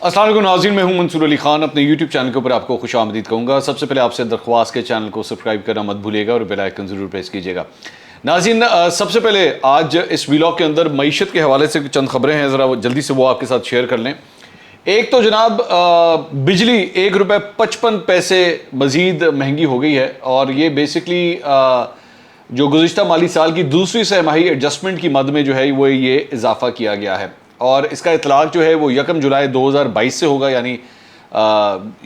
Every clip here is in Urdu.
السلام علیکم ناظرین، میں ہوں منصور علی خان. اپنے یوٹیوب چینل کے اوپر آپ کو خوش آمدید کہوں گا. سب سے پہلے آپ سے درخواست کے چینل کو سبسکرائب کرنا مت بھولیے گا اور بیل آئیکن ضرور پریس کیجیے گا. ناظرین، سب سے پہلے آج اس ویلاگ کے اندر معیشت کے حوالے سے چند خبریں ہیں، ذرا جلدی سے وہ آپ کے ساتھ شیئر کر لیں. ایک تو جناب بجلی 1 روپے 55 پیسے مزید مہنگی ہو گئی ہے، اور یہ بیسکلی جو گزشتہ مالی سال کی دوسری سہ ماہی ایڈجسٹمنٹ کی مد میں جو ہے وہ یہ اضافہ کیا گیا ہے، اور اس کا اطلاق جو ہے وہ 1 جولائی 2022 سے ہوگا. یعنی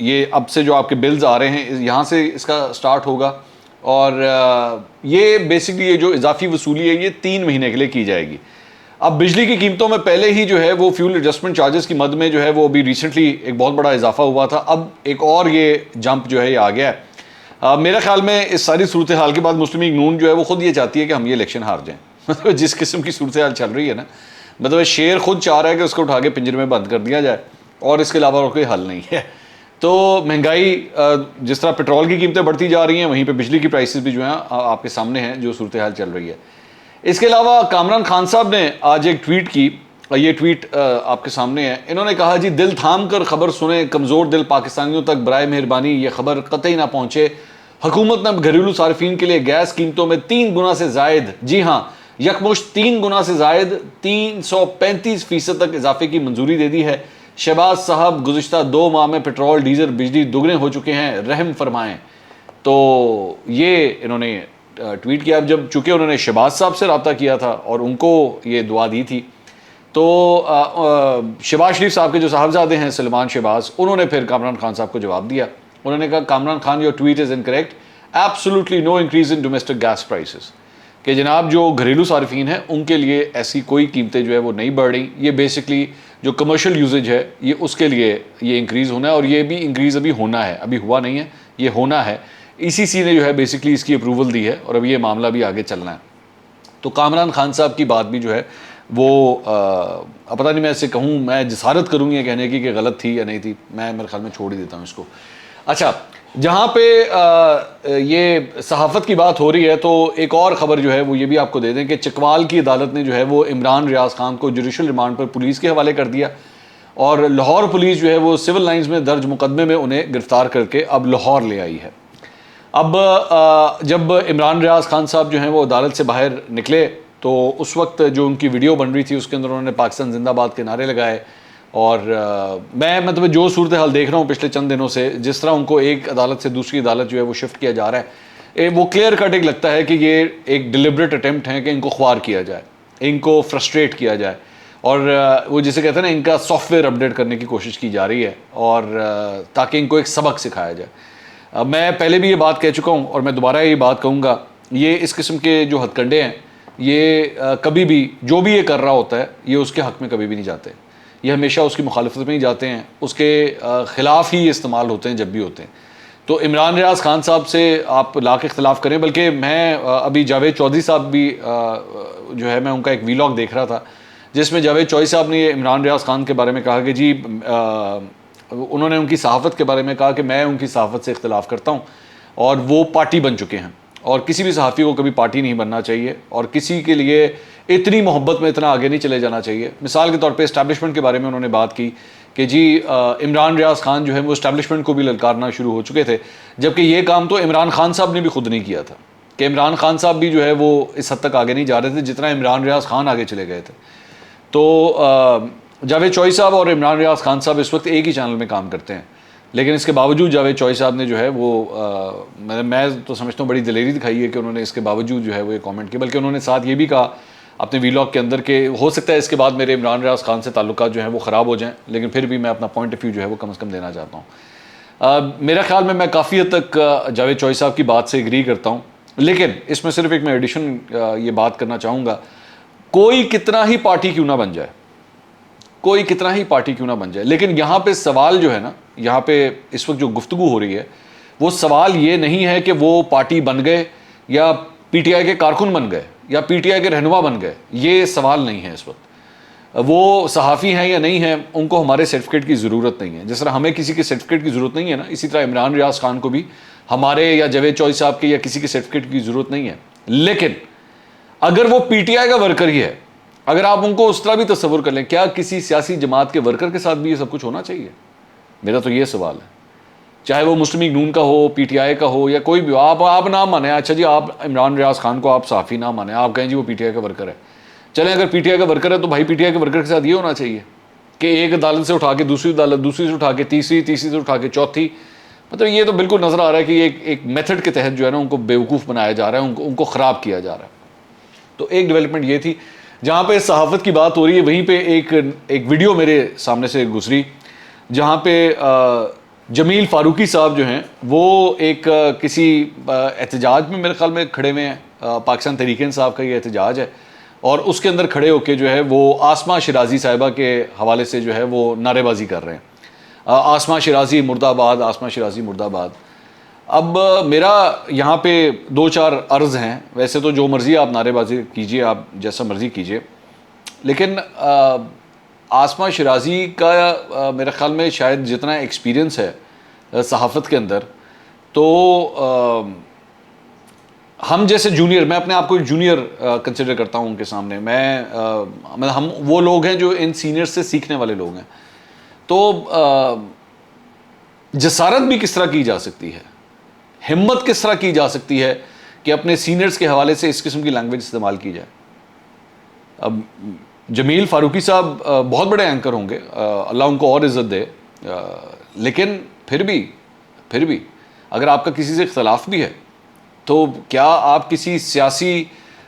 یہ اب سے جو آپ کے بلز آ رہے ہیں یہاں سے اس کا سٹارٹ ہوگا، اور یہ بیسکلی یہ جو اضافی وصولی ہے یہ 3 مہینے کے لیے کی جائے گی. اب بجلی کی قیمتوں میں پہلے ہی جو ہے وہ فیول ایڈجسٹمنٹ چارجز کی مد میں جو ہے وہ ابھی ریسنٹلی ایک بہت بڑا اضافہ ہوا تھا. اب ایک اور یہ جمپ جو ہے یہ آ گیا ہے. میرا خیال میں اس ساری صورتحال کے بعد مسلم لیگ نون جو ہے وہ خود یہ چاہتی ہے کہ ہم یہ الیکشن ہار جائیں. مطلب جس قسم کی صورتحال چل رہی ہے نا، مطلب شیر خود چاہ رہا ہے کہ اس کو اٹھا کے پنجرے میں بند کر دیا جائے، اور اس کے علاوہ اور کوئی حل نہیں ہے. تو مہنگائی، جس طرح پیٹرول کی قیمتیں بڑھتی جا رہی ہیں، وہیں پہ بجلی کی پرائسز بھی جو ہیں آپ کے سامنے ہیں جو صورتحال چل رہی ہے. اس کے علاوہ کامران خان صاحب نے آج ایک ٹویٹ کی، یہ ٹویٹ آپ کے سامنے ہے. انہوں نے کہا جی دل تھام کر خبر سنیں، کمزور دل پاکستانیوں تک برائے مہربانی یہ خبر قطعی نہ پہنچے. حکومت نے گھریلو صارفین کے لیے گیس قیمتوں میں 3 گنا سے زائد، جی ہاں یکمشت 3 گنا سے زائد 335% تک اضافے کی منظوری دے دی ہے. شہباز صاحب گزشتہ 2 ماہ میں پیٹرول ڈیزل بجلی دگنے ہو چکے ہیں، رحم فرمائیں. تو یہ انہوں نے ٹویٹ کیا. اب جب چونکہ انہوں نے شہباز صاحب سے رابطہ کیا تھا اور ان کو یہ دعا دی تھی، تو شہباز شریف صاحب کے جو صاحبزادے ہیں سلمان شہباز، انہوں نے پھر کامران خان صاحب کو جواب دیا. انہوں نے کہا Kamran Khan your tweet is incorrect, absolutely no increase in domestic gas prices. کہ جناب جو گھریلو صارفین ہیں ان کے لیے ایسی کوئی قیمتیں جو ہے وہ نہیں بڑھ رہی. یہ بیسکلی جو کمرشل یوزیج ہے یہ اس کے لیے یہ انکریز ہونا ہے، اور یہ بھی انکریز ابھی ہونا ہے، ابھی ہوا نہیں ہے، یہ ہونا ہے. ECC نے جو ہے بیسکلی اس کی اپروول دی ہے، اور اب یہ معاملہ بھی آگے چلنا ہے. تو کامران خان صاحب کی بات بھی جو ہے وہ پتہ نہیں میں اسے کہوں، میں جسارت کروں گی یہ کہنے کی کہ غلط تھی یا نہیں تھی، میں میرے خیال میں چھوڑ ہی دیتا ہوں اس کو. اچھا، جہاں پہ یہ صحافت کی بات ہو رہی ہے تو ایک اور خبر جو ہے وہ یہ بھی آپ کو دے دیں کہ چکوال کی عدالت نے جو ہے وہ عمران ریاض خان کو جوڈیشل ریمانڈ پر پولیس کے حوالے کر دیا، اور لاہور پولیس جو ہے وہ سول لائنز میں درج مقدمے میں انہیں گرفتار کر کے اب لاہور لے آئی ہے. اب جب عمران ریاض خان صاحب جو ہیں وہ عدالت سے باہر نکلے تو اس وقت جو ان کی ویڈیو بن رہی تھی اس کے اندر انہوں نے پاکستان زندہ باد کے نعرے لگائے. اور میں مطلب جو صورتحال دیکھ رہا ہوں پچھلے چند دنوں سے، جس طرح ان کو ایک عدالت سے دوسری عدالت جو ہے وہ شفٹ کیا جا رہا ہے، وہ کلیئر کٹ ایک لگتا ہے کہ یہ ایک ڈیلیبریٹ اٹیمپٹ ہے کہ ان کو خوار کیا جائے، ان کو فرسٹریٹ کیا جائے، اور وہ جسے کہتے ہیں نا ان کا سافٹ ویئر اپڈیٹ کرنے کی کوشش کی جا رہی ہے، اور تاکہ ان کو ایک سبق سکھایا جائے. میں پہلے بھی یہ بات کہہ چکا ہوں اور میں دوبارہ یہ بات کہوں گا، یہ اس قسم کے جو ہتھ کنڈے ہیں یہ کبھی بھی جو بھی یہ کر رہا ہوتا ہے یہ اس کے حق میں کبھی بھی نہیں جاتے، یہ ہمیشہ اس کی مخالفت میں ہی جاتے ہیں، اس کے خلاف ہی استعمال ہوتے ہیں جب بھی ہوتے ہیں. تو عمران ریاض خان صاحب سے آپ لا کے اختلاف کریں، بلکہ میں ابھی جاوید چودھری صاحب بھی جو ہے میں ان کا ایک ویلاگ دیکھ رہا تھا جس میں جاوید چودھری صاحب نے عمران ریاض خان کے بارے میں کہا کہ جی انہوں نے ان کی صحافت کے بارے میں کہا کہ میں ان کی صحافت سے اختلاف کرتا ہوں، اور وہ پارٹی بن چکے ہیں، اور کسی بھی صحافی کو کبھی پارٹی نہیں بننا چاہیے، اور کسی کے لیے اتنی محبت میں اتنا آگے نہیں چلے جانا چاہیے. مثال کے طور پہ اسٹیبلشمنٹ کے بارے میں انہوں نے بات کی کہ جی عمران ریاض خان جو ہے وہ اسٹیبلشمنٹ کو بھی للکارنا شروع ہو چکے تھے، جبکہ یہ کام تو عمران خان صاحب نے بھی خود نہیں کیا تھا، کہ عمران خان صاحب بھی جو ہے وہ اس حد تک آگے نہیں جا رہے تھے جتنا عمران ریاض خان آگے چلے گئے تھے. تو جاوید چودھری صاحب اور عمران ریاض خان صاحب اس وقت ایک ہی چینل میں کام کرتے ہیں، لیکن اس کے باوجود جاوید چودھری صاحب نے جو ہے وہ میں تو سمجھتا ہوں بڑی دلیری دکھائی ہے کہ انہوں نے اس کے باوجود جو ہے وہ یہ کامنٹ کیا، بلکہ انہوں نے ساتھ یہ بھی کہا اپنے ویلاگ کے اندر کہ ہو سکتا ہے اس کے بعد میرے عمران ریاض خان سے تعلقات جو ہیں وہ خراب ہو جائیں، لیکن پھر بھی میں اپنا پوائنٹ آف ویو جو ہے وہ کم از کم دینا چاہتا ہوں. میرا خیال میں کافی حد تک جاوید چودھری صاحب کی بات سے ایگری کرتا ہوں، لیکن اس میں صرف ایک میں ایڈیشن یہ بات کرنا چاہوں گا، کوئی کتنا ہی پارٹی کیوں نہ بن جائے، کوئی کتنا ہی پارٹی کیوں نہ بن جائے، لیکن یہاں پہ سوال جو ہے نا، یہاں پہ اس وقت جو گفتگو ہو رہی ہے وہ سوال یہ نہیں ہے کہ وہ پارٹی بن گئے یا PTI کے کارکن بن گئے یا PTI کے رہنما بن گئے، یہ سوال نہیں ہے اس وقت. وہ صحافی ہیں یا نہیں ہیں ان کو ہمارے سرٹیفکیٹ کی ضرورت نہیں ہے، جس طرح ہمیں کسی کے سرٹیفکیٹ کی ضرورت نہیں ہے نا، اسی طرح عمران ریاض خان کو بھی ہمارے یا جاوید چودھری صاحب کے یا کسی کے سرٹیفکیٹ کی ضرورت نہیں ہے. لیکن اگر وہ PTI کا ورکر ہی ہے اگر آپ ان کو اس طرح بھی تصور کر لیں، کیا کسی سیاسی جماعت کے ورکر کے ساتھ بھی یہ سب کچھ ہونا چاہیے؟ میرا تو یہ سوال ہے. چاہے وہ مسلم لیگ نون کا ہو، پی ٹی آئی کا ہو، یا کوئی بھی ہو. آپ نہ مانیں، اچھا جی آپ عمران ریاض خان کو آپ صحافی نہ مانیں، آپ کہیں جی وہ پی ٹی آئی کا ورکر ہے. چلیں اگر پی ٹی آئی کا ورکر ہے تو بھائی پی ٹی آئی کے ورکر کے ساتھ یہ ہونا چاہیے کہ ایک عدالت سے اٹھا کے دوسری عدالت، دوسری سے اٹھا کے تیسری، تیسری سے اٹھا کے چوتھی. مطلب یہ تو بالکل نظر آ رہا ہے کہ ایک میتھڈ کے تحت جو ہے نا ان کو بیوقوف بنایا جا رہا ہے، ان کو خراب کیا جا رہا ہے. تو ایک ڈیولپمنٹ یہ تھی. جہاں پہ صحافت کی بات ہو رہی ہے وہیں پہ ایک ویڈیو میرے سامنے سے گزری جہاں پہ جمیل فاروقی صاحب جو ہیں وہ ایک کسی احتجاج میں میرے خیال میں کھڑے ہوئے ہیں. پاکستان تحریک انصاف کا یہ احتجاج ہے، اور اس کے اندر کھڑے ہو کے جو ہے وہ آسمہ شیرازی صاحبہ کے حوالے سے جو ہے وہ نعرے بازی کر رہے ہیں. آسمہ شیرازی مرد آباد، آسمہ شیرازی مرد آباد. اب میرا یہاں پہ 2-4 عرض ہیں. ویسے تو جو مرضی آپ نعرے بازی کیجئے، آپ جیسا مرضی کیجئے، لیکن آسمہ شیرازی کا میرے خیال میں شاید جتنا ایکسپیرینس ہے صحافت کے اندر، تو ہم جیسے جونیئر، میں اپنے آپ کو جونیئر کنسیڈر کرتا ہوں ان کے سامنے. ہم وہ لوگ ہیں جو ان سینئر سے سیکھنے والے لوگ ہیں. تو جسارت بھی کس طرح کی جا سکتی ہے، ہمت کس طرح کی جا سکتی ہے کہ اپنے سینئرز کے حوالے سے اس قسم کی لینگویج استعمال کی جائے. اب جمیل فاروقی صاحب بہت بڑے اینکر ہوں گے، اللہ ان کو اور عزت دے، لیکن پھر بھی اگر آپ کا کسی سے اختلاف بھی ہے تو کیا آپ کسی سیاسی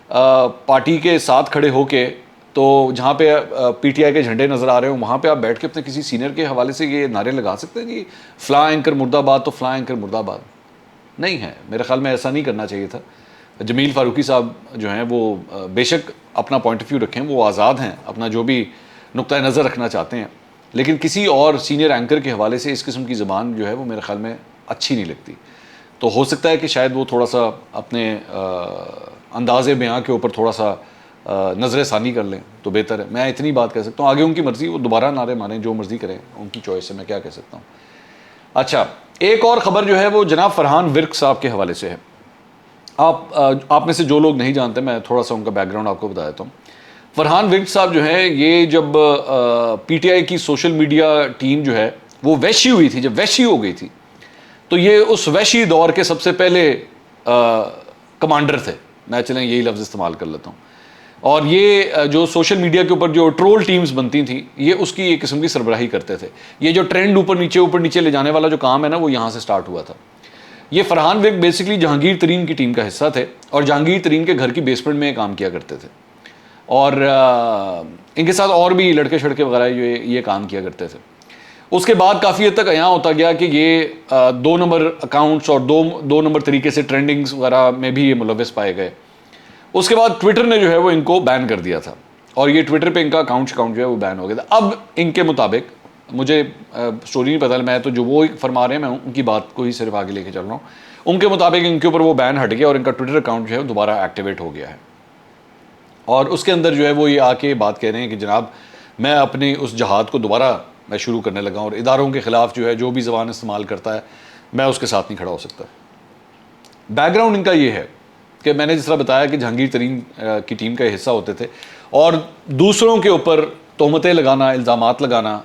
پارٹی کے ساتھ کھڑے ہو کے، تو جہاں پہ پی ٹی آئی کے جھنڈے نظر آ رہے ہوں وہاں پہ آپ بیٹھ کے اپنے کسی سینئر کے حوالے سے یہ نعرے لگا سکتے ہیں جی فلاں اینکر مرد آباد تو فلاں اینکر مرد آباد؟ نہیں ہے، میرے خیال میں ایسا نہیں کرنا چاہیے تھا. جمیل فاروقی صاحب جو ہیں وہ بے شک اپنا پوائنٹ آف ویو رکھیں، وہ آزاد ہیں اپنا جو بھی نقطۂ نظر رکھنا چاہتے ہیں، لیکن کسی اور سینئر اینکر کے حوالے سے اس قسم کی زبان جو ہے وہ میرے خیال میں اچھی نہیں لگتی. تو ہو سکتا ہے کہ شاید وہ تھوڑا سا اپنے انداز بیاں کے اوپر تھوڑا سا نظر ثانی کر لیں تو بہتر ہے. میں اتنی بات کہہ سکتا ہوں، آگے ان کی مرضی، وہ دوبارہ نعرے مانیں، جو مرضی کریں، ان کی چوائس ہے، میں کیا کہہ سکتا ہوں. اچھا، ایک اور خبر جو ہے وہ جناب فرحان ورک صاحب کے حوالے سے ہے. آپ میں سے جو لوگ نہیں جانتے، میں تھوڑا سا ان کا بیک گراؤنڈ آپ کو بتا دیتا ہوں. فرحان ورک صاحب جو ہیں یہ جب پی ٹی آئی کی سوشل میڈیا ٹیم جو ہے وہ وحشی ہوئی تھی، جب وحشی ہو گئی تھی، تو یہ اس وحشی دور کے سب سے پہلے کمانڈر تھے. میں چلیں یہی لفظ استعمال کر لیتا ہوں. اور یہ جو سوشل میڈیا کے اوپر جو ٹرول ٹیمز بنتی تھیں یہ اس کی ایک قسم کی سربراہی کرتے تھے. یہ جو ٹرینڈ اوپر نیچے لے جانے والا جو کام ہے نا وہ یہاں سے سٹارٹ ہوا تھا. یہ فرحان ورک بیسکلی جہانگیر ترین کی ٹیم کا حصہ تھے اور جہانگیر ترین کے گھر کی بیسمنٹ میں کام کیا کرتے تھے، اور ان کے ساتھ اور بھی لڑکے شڑکے وغیرہ یہ کام کیا کرتے تھے. اس کے بعد کافی حد تک یہاں ہوتا گیا کہ یہ 2 نمبر اکاؤنٹس اور دو نمبر طریقے سے ٹرینڈنگز وغیرہ میں بھی یہ ملوث پائے گئے. اس کے بعد ٹویٹر نے جو ہے وہ ان کو بین کر دیا تھا، اور یہ ٹویٹر پہ ان کا اکاؤنٹ جو ہے وہ بین ہو گیا تھا. اب ان کے مطابق، مجھے سٹوری نہیں پتہ، میں تو جو وہ فرما رہے ہیں میں ان کی بات کو ہی صرف آگے لے کے چل رہا ہوں. ان کے مطابق ان کے اوپر وہ بین ہٹ گیا اور ان کا ٹویٹر اکاؤنٹ جو ہے دوبارہ ایکٹیویٹ ہو گیا ہے. اور اس کے اندر جو ہے وہ یہ آ کے بات کہہ رہے ہیں کہ جناب میں اپنی اس جہاد کو دوبارہ میں شروع کرنے لگا ہوں، اور اداروں کے خلاف جو ہے جو بھی زبان استعمال کرتا ہے میں اس کے ساتھ نہیں کھڑا ہو سکتا. بیک گراؤنڈ ان کا یہ ہے کہ میں نے جس طرح بتایا کہ جہانگیر ترین کی ٹیم کا حصہ ہوتے تھے، اور دوسروں کے اوپر تہمتیں لگانا، الزامات لگانا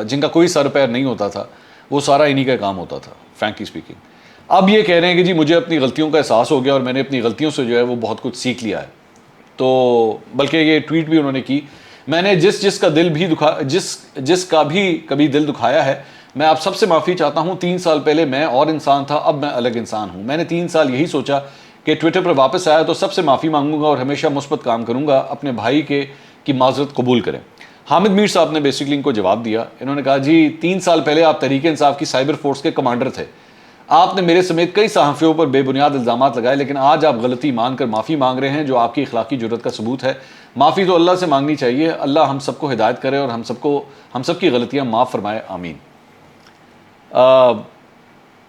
جن کا کوئی سر پیر نہیں ہوتا تھا، وہ سارا انہی کا کام ہوتا تھا فرینکلی اسپیکنگ. اب یہ کہہ رہے ہیں کہ جی مجھے اپنی غلطیوں کا احساس ہو گیا اور میں نے اپنی غلطیوں سے جو ہے وہ بہت کچھ سیکھ لیا ہے. تو بلکہ یہ ٹویٹ بھی انہوں نے کی، میں نے جس کا بھی کبھی دل دکھایا ہے، میں آپ سب سے معافی چاہتا ہوں. 3 سال پہلے میں اور انسان تھا، اب میں الگ انسان ہوں. میں نے 3 سال یہی سوچا کہ ٹویٹر پر واپس آیا تو سب سے معافی مانگوں گا اور ہمیشہ مثبت کام کروں گا، اپنے بھائی کی معذرت قبول کریں. حامد میر صاحب نے بیسکلی ان کو جواب دیا. انہوں نے کہا جی 3 سال پہلے آپ تحریک انصاف کی سائبر فورس کے کمانڈر تھے، آپ نے میرے سمیت کئی صحافیوں پر بے بنیاد الزامات لگائے، لیکن آج آپ غلطی مان کر معافی مانگ رہے ہیں جو آپ کی اخلاقی جرات کا ثبوت ہے. معافی تو اللہ سے مانگنی چاہیے، اللہ ہم سب کو ہدایت کرے اور ہم سب کی غلطیاں معاف فرمائے، آمین.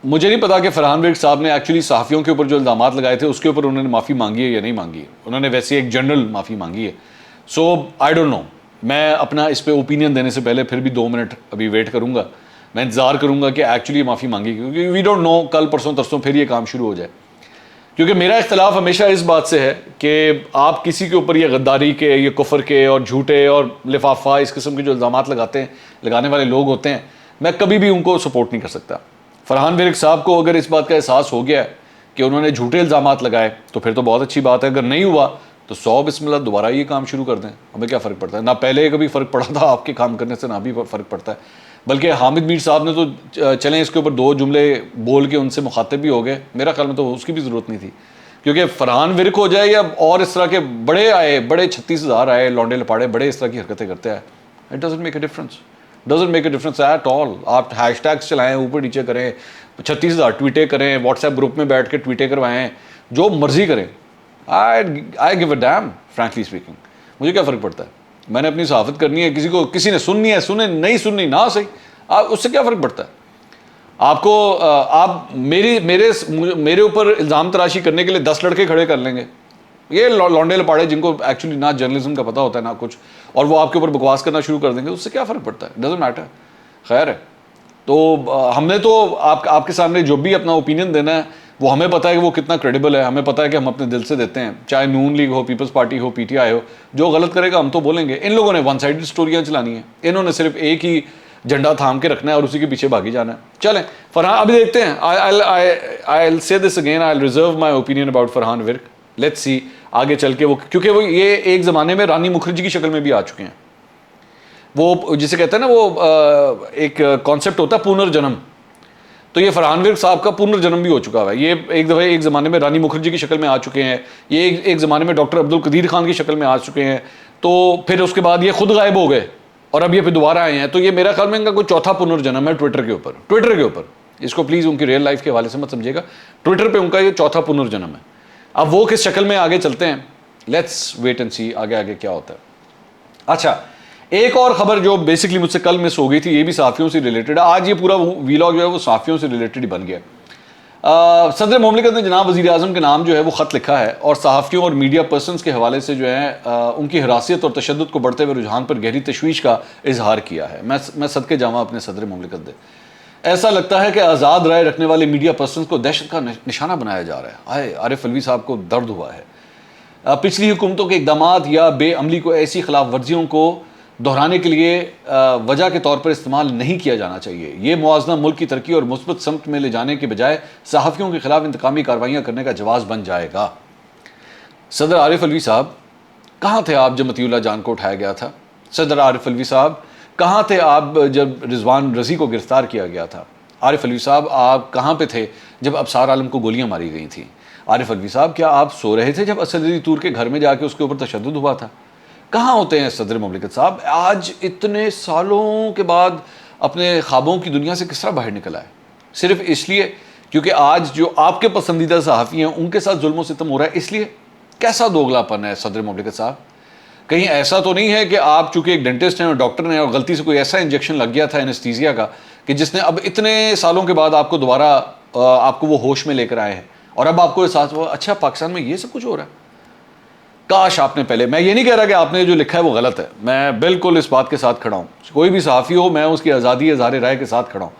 مجھے نہیں پتا کہ فرحان ورک صاحب نے ایکچولی صحافیوں کے اوپر جو الزامات لگائے تھے اس کے اوپر انہوں نے معافی مانگی ہے یا نہیں مانگی ہے. انہوں نے ویسے ایک جنرل معافی مانگی ہے. سو آئی ڈونٹ نو، میں اپنا اس پہ اوپینین دینے سے پہلے پھر بھی 2 منٹ ابھی ویٹ کروں گا. میں انتظار کروں گا کہ ایکچولی معافی مانگی، کیونکہ وی ڈونٹ نو کل پرسوں ترسوں پھر یہ کام شروع ہو جائے. کیونکہ میرا اختلاف ہمیشہ اس بات سے ہے کہ آپ کسی کے اوپر یہ غداری کے، یہ کفر کے اور جھوٹے اور لفافہ اس قسم کے جو الزامات لگانے والے لوگ ہوتے ہیں، میں کبھی بھی ان کو سپورٹ نہیں کر سکتا. فرحان ورک صاحب کو اگر اس بات کا احساس ہو گیا ہے کہ انہوں نے جھوٹے الزامات لگائے تو پھر تو بہت اچھی بات ہے. اگر نہیں ہوا تو 100 بسم اللہ دوبارہ یہ کام شروع کر دیں. ہمیں کیا فرق پڑتا ہے؟ نہ پہلے کبھی فرق پڑا تھا آپ کے کام کرنے سے، نہ بھی فرق پڑتا ہے. بلکہ حامد میر صاحب نے تو چلیں اس کے اوپر 2 جملے بول کے ان سے مخاطب بھی ہو گئے. میرا خیال میں تو اس کی بھی ضرورت نہیں تھی، کیونکہ فرحان ورک ہو جائے یا اور اس طرح کے بڑے آئے، بڑے 36,000 آئے لونڈے لپاڑے، بڑے اس طرح کی حرکتیں کرتے ہیں، it doesn't make a difference at all. آپ ہیش ٹیگس چلائیں، اوپر نیچے کریں، 36,000 ٹویٹیں کریں، واٹس ایپ گروپ میں بیٹھ کے ٹویٹیں کروائیں، جو مرضی کریں. I give a damn frankly speaking. مجھے کیا فرق پڑتا ہے؟ میں نے اپنی صحافت کرنی ہے، کسی نے سننی ہے سنیں، نہیں سننی نہ صحیح، اس سے کیا فرق پڑتا ہے؟ آپ میرے اوپر الزام تراشی کرنے کے لیے 10 لڑکے کھڑے کر لیں گے، یہ لونڈے لپاڑے جن کو ایکچولی نہ جرنلزم کا پتہ ہوتا ہے نہ کچھ، اور وہ آپ کے اوپر بکواس کرنا شروع کر دیں گے. اس سے کیا فرق پڑتا ہے؟ Doesn't matter. خیر ہے. تو ہم نے تو آپ کے سامنے جو بھی اپنا اوپینین دینا ہے وہ ہمیں پتہ ہے کہ وہ کتنا کریڈیبل ہے، ہمیں پتہ ہے کہ ہم اپنے دل سے دیتے ہیں، چاہے نون لیگ ہو، پیپلز پارٹی ہو، پی ٹی آئی ہو. جو غلط کرے گا ہم تو بولیں گے. ان لوگوں نے ون سائیڈڈ سٹوریاں چلانی ہیں، انہوں نے صرف ایک ہی جھنڈا تھام کے رکھنا ہے اور اسی کے پیچھے بھاگی جانا ہے. چلیں فرحان ابھی دیکھتے ہیں. I'll say this again, I'll reserve my opinion about Farhan work. Let's see آگے چل کے وہ، کیونکہ وہ یہ ایک زمانے میں رانی مکھرجی کی شکل میں بھی آ چکے ہیں. وہ جسے کہتے ہیں نا، وہ ایک کانسیپٹ ہوتا ہے پنرجنم، تو یہ فرحان ورک صاحب کا پنرجنم بھی ہو چکا ہے. یہ ایک دفعہ ایک زمانے میں رانی مکھرجی کی شکل میں آ چکے ہیں، یہ ایک زمانے میں ڈاکٹر عبد القدیر خان کی شکل میں آ چکے ہیں، تو پھر اس کے بعد یہ خود غائب ہو گئے اور اب یہ پھر دوبارہ آئے ہیں. تو یہ میرا خیال میں ان کا کوئی چوتھا پنرجنم ہے ٹویٹر کے اوپر. اس کو پلیز ان کی ریئل لائف کے حوالے سے مت سمجھے گا، ٹویٹر پہ ان کا یہ چوتھا پنرجنم ہے. اب وہ کس شکل میں آگے چلتے ہیں، لیٹس ویٹ اینڈ سی آگے کیا ہوتا ہے. اچھا، ایک اور خبر جو بیسکلی مجھ سے کل مس ہو گئی تھی، یہ بھی صحافیوں سے ریلیٹڈ ہے. آج یہ پورا ویلاگ جو ہے وہ صحافیوں سے ریلیٹڈ ہی بن گیا. صدر مملکت نے جناب وزیر اعظم کے نام جو ہے وہ خط لکھا ہے اور صحافیوں اور میڈیا پرسنز کے حوالے سے جو ہے ان کی حراسیت اور تشدد کو بڑھتے ہوئے رجحان پر گہری تشویش کا اظہار کیا ہے. میں صدقے جاواں اپنے صدر مملکت دے. ایسا لگتا ہے کہ آزاد رائے رکھنے والے میڈیا پرسنز کو دہشت کا نشانہ بنایا جا رہا ہے. عارف الوی صاحب کو درد ہوا ہے. پچھلی حکومتوں کے اقدامات یا بے عملی کو ایسی خلاف ورزیوں کو دہرانے کے لیے وجہ کے طور پر استعمال نہیں کیا جانا چاہیے. یہ موازنہ ملک کی ترقی اور مثبت سمت میں لے جانے کے بجائے صحافیوں کے خلاف انتقامی کارروائیاں کرنے کا جواز بن جائے گا. صدر عارف الوی صاحب کہاں تھے آپ جب مطیع اللہ جان کو اٹھایا گیا تھا؟ صدر عارف الوی صاحب کہاں تھے آپ جب رضوان رضی کو گرفتار کیا گیا تھا؟ عارف الوی صاحب آپ کہاں پہ تھے جب ابصار عالم کو گولیاں ماری گئی تھیں؟ عارف الوی صاحب کیا آپ سو رہے تھے جب اسد علی طور کے گھر میں جا کے اس کے اوپر تشدد ہوا تھا؟ کہاں ہوتے ہیں صدر مملکت صاحب؟ آج اتنے سالوں کے بعد اپنے خوابوں کی دنیا سے کس طرح باہر نکل آئے؟ صرف اس لیے کیونکہ آج جو آپ کے پسندیدہ صحافی ہیں ان کے ساتھ ظلم و ستم ہو رہا ہے، اس لیے؟ کیسا دوگلاپن ہے صدر مملکت صاحب؟ کہیں ایسا تو نہیں ہے کہ آپ چونکہ ایک ڈینٹسٹ ہیں اور ڈاکٹر ہیں اور غلطی سے کوئی ایسا انجیکشن لگ گیا تھا اینستھیزیا کا کہ جس نے اب اتنے سالوں کے بعد آپ کو دوبارہ آپ کو وہ ہوش میں لے کر آئے ہیں اور اب آپ کو احساس ہوا اچھا پاکستان میں یہ سب کچھ ہو رہا ہے؟ کاش آپ نے پہلے، میں یہ نہیں کہہ رہا کہ آپ نے جو لکھا ہے وہ غلط ہے، میں بالکل اس بات کے ساتھ کھڑا ہوں. کوئی بھی صحافی ہو میں اس کی آزادی اظہار رائے کے ساتھ کھڑا ہوں،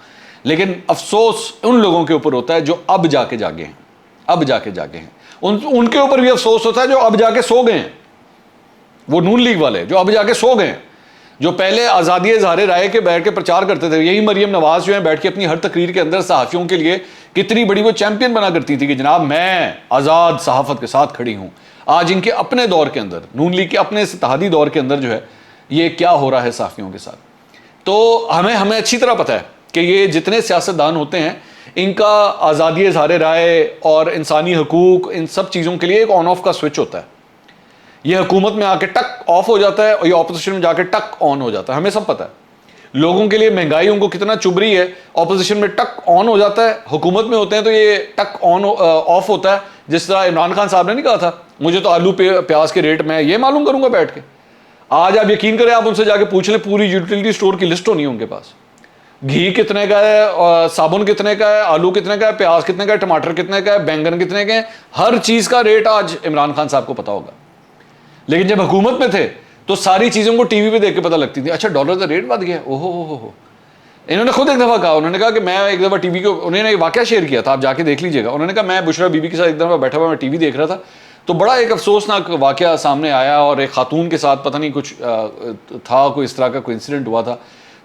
لیکن افسوس ان لوگوں کے اوپر ہوتا ہے جو اب جا کے جاگے ہیں. ان کے اوپر بھی افسوس ہوتا ہے جو اب جا کے سو گئے ہیں. وہ نون لیگ والے جو اب جا کے سو گئے ہیں، جو پہلے آزادی اظہار رائے کے بیٹھ کے پرچار کرتے تھے. یہی مریم نواز جو ہے بیٹھ کے اپنی ہر تقریر کے اندر صحافیوں کے لیے کتنی بڑی وہ چیمپئن بنا کرتی تھی کہ جناب میں آزاد صحافت کے ساتھ کھڑی ہوں. آج ان کے اپنے دور کے اندر، نون لیگ کے اپنے اتحادی دور کے اندر جو ہے یہ کیا ہو رہا ہے صحافیوں کے ساتھ. تو ہمیں اچھی طرح پتہ ہے کہ یہ جتنے سیاستدان ہوتے ہیں ان کا آزادی اظہار رائے اور انسانی حقوق ان سب چیزوں کے لیے ایک آن آف کا سوئچ ہوتا ہے. یہ حکومت میں آ کے ٹک آف ہو جاتا ہے اور یہ اپوزیشن میں جا کے ٹک آن ہو جاتا ہے. ہمیں سب پتہ ہے لوگوں کے لیے مہنگائی ان کو کتنا چبھ رہی ہے، اپوزیشن میں ٹک آن ہو جاتا ہے، حکومت میں ہوتے ہیں تو یہ ٹک آن آف ہوتا ہے. جس طرح عمران خان صاحب نے نہیں کہا تھا مجھے تو آلو پیاز کے ریٹ میں یہ معلوم کروں گا بیٹھ کے. آج آپ یقین کریں آپ ان سے جا کے پوچھ لیں پوری یوٹیلٹی اسٹور کی لسٹ ہونی ہے ان کے پاس. گھی کتنے کا ہے، صابن کتنے کا ہے، آلو کتنے کا ہے، پیاز کتنے کا ہے، ٹماٹر کتنے کا ہے، بینگن کتنے کے ہیں، ہر چیز کا ریٹ آج عمران خان صاحب کو پتا ہوگا. لیکن جب حکومت میں تھے تو ساری چیزوں کو ٹی وی پہ دیکھ کے پتہ لگتی تھی. اچھا ڈالر کا ریٹ بڑھ گیا، اوہو ہو. انہوں نے خود ایک دفعہ کہا, انہوں نے کہا کہ میں ایک دفعہ ٹی وی کو, انہوں نے ایک واقعہ شیئر کیا تھا, آپ جا کے دیکھ لیجیے گا. انہوں نے کہا میں بشرا بی بی کے ساتھ ایک دفعہ بیٹھا ہوا میں ٹی وی دیکھ رہا تھا, تو بڑا ایک افسوسناک واقعہ سامنے آیا, اور ایک خاتون کے ساتھ پتہ نہیں کچھ تھا, کوئی اس طرح کا کوئی انسیڈنٹ ہوا تھا.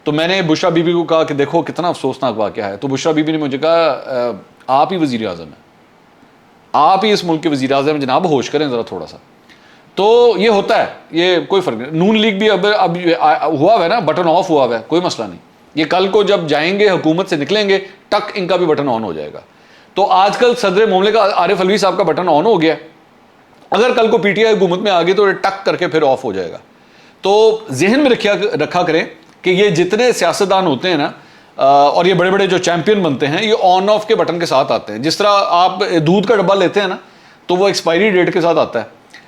تو میں نے بشرا بی بی کو کہا کہ دیکھو کتنا افسوسناک واقعہ ہے. تو بشرا بی بی نے مجھے کہا آپ ہی وزیر اعظم ہیں, آپ ہی اس ملک کے وزیر اعظم ہیں, جناب ہوش کریں ذرا تھوڑا سا. تو یہ ہوتا ہے, یہ کوئی فرق نہیں. نون لیگ بھی اب ہوا ہے نا, بٹن آف ہوا ہے, کوئی مسئلہ نہیں. یہ کل کو جب جائیں گے حکومت سے نکلیں گے, ٹک ان کا بھی بٹن آن ہو جائے گا. تو آج کل صدر مملکت عارف علوی صاحب کا بٹن آن ہو گیا, اگر کل کو پی ٹی آئی حکومت میں آ گئی تو ٹک کر کے پھر آف ہو جائے گا. تو ذہن میں رکھا کریں کہ یہ جتنے سیاستدان ہوتے ہیں نا, اور یہ بڑے بڑے جو چیمپئن بنتے ہیں, یہ آن آف کے بٹن کے ساتھ آتے ہیں. جس طرح آپ دودھ کا ڈبہ لیتے ہیں نا, تو وہ ایکسپائری ڈیٹ کے ساتھ آتا ہے.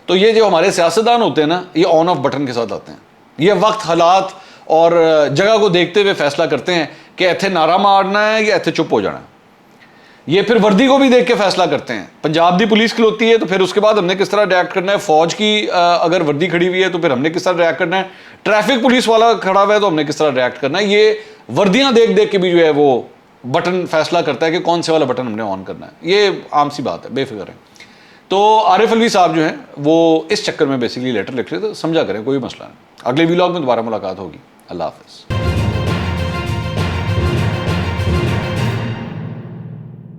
تو یہ جو ہمارے سیاستدان ہوتے ہیں نا, یہ آن آف بٹن کے ساتھ آتے ہیں. یہ وقت, حالات اور جگہ کو دیکھتے ہوئے فیصلہ کرتے ہیں کہ ایتھے نعرہ مارنا ہے یا ایتھے چپ ہو جانا ہے. یہ پھر وردی کو بھی دیکھ کے فیصلہ کرتے ہیں. پنجاب دی پولیس کھلوتی ہے تو پھر اس کے بعد ہم نے کس طرح ریئیکٹ کرنا ہے, فوج کی اگر وردی کھڑی ہوئی ہے تو پھر ہم نے کس طرح ریئیکٹ کرنا ہے, ٹریفک پولیس والا کھڑا ہوا ہے تو ہم نے کس طرح ریئیکٹ کرنا ہے. یہ وردیاں دیکھ دیکھ کے بھی جو ہے وہ بٹن فیصلہ کرتا ہے کہ کون سے والا بٹن ہم نے آن کرنا ہے. یہ عام سی بات ہے, بے فکر ہے. تو عارف علوی صاحب جو ہیں وہ اس چکر میں بیسیکلی لیٹر لکھ رہے تھے, سمجھا کریں, کوئی مسئلہ نہیں. اگلے ویلاگ میں دوبارہ ملاقات ہوگی. اللہ حافظ.